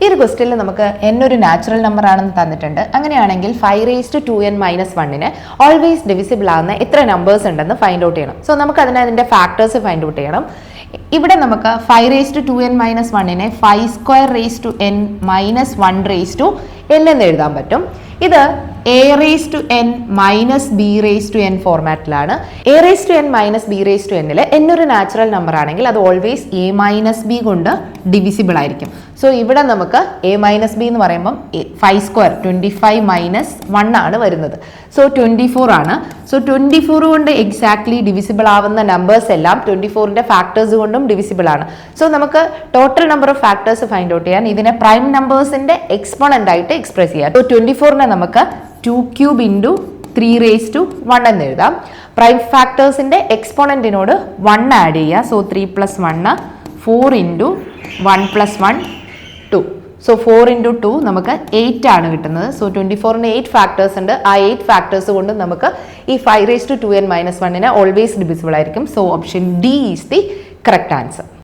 ഈ ഒരു ക്വസ്റ്റ്യനിൽ നമുക്ക് n ഒരു നാച്ചുറൽ നമ്പർ ആണെന്ന് തന്നിട്ടുണ്ട്. അങ്ങനെയാണെങ്കിൽ 5⁻⁻⁴ ഓൾവേസ് ഡിവിസിബിൾ ആവുന്ന എത്ര നമ്പേഴ്സ് ഉണ്ടെന്ന് ഫൈൻഡ് ഔട്ട് ചെയ്യണം. സോ നമുക്ക് അതിന്റെ ഫാക്ടേഴ്സ് ഫൈൻഡ് ഔട്ട് ചെയ്യണം. ഇവിടെ നമുക്ക് 5⁻⁻⁴ 5^n-1n എന്ന് എഴുതാൻ പറ്റും. ഇത് a⁻n-b⁻n ഫോർമാറ്റിലാണ്. a⁻n-b⁻n n ഒരു നാച്ചുറൽ നമ്പർ ആണെങ്കിൽ അത് ഓൾവേസ് a-b കൊണ്ട് ഡിവിസിബിൾ ആയിരിക്കും. സോ ഇവിടെ നമുക്ക് a-b എന്ന് പറയുമ്പം 5² 25 -1 ആണ് വരുന്നത്. സോ 24 ആണ്. സോ 24 കൊണ്ട് എക്സാക്ട്ലി ഡിവിസിബിൾ ആവുന്ന നമ്പേഴ്സ് എല്ലാം 24ന്റെ ഫാക്ടേഴ്സ് കൊണ്ടും ഡിവിസിബിൾ ആണ്. സോ നമുക്ക് total number of factors find out ചെയ്യാൻ ഇതിനെ പ്രൈം നമ്പേഴ്സിന്റെ എക്സ്പോണന്റ് ആയിട്ട് എക്സ്പ്രസ് ചെയ്യാം. സോ 24നെ നമുക്ക് 2³ × 3⁻1 എന്ന് എഴുതാം. പ്രൈം ഫാക്ടേഴ്സിന്റെ എക്സ്പോണന്റിനോട് 1 ആഡ് ചെയ്യുക. സോ 3 + 1 4 × 1 + 1 2. സോ 4 × 2 നമുക്ക് 8 ആണ് കിട്ടുന്നത്. സോ 24ന് 8 ഫാക്ടേഴ്സ് ഉണ്ട്. ആ 8 ഫാക്ടേഴ്സ് കൊണ്ട് നമുക്ക് ഈ 5⁻²n-1 ഓൾവേസ് ഡിവിസിബിൾ ആയിരിക്കും. So option D is the correct answer.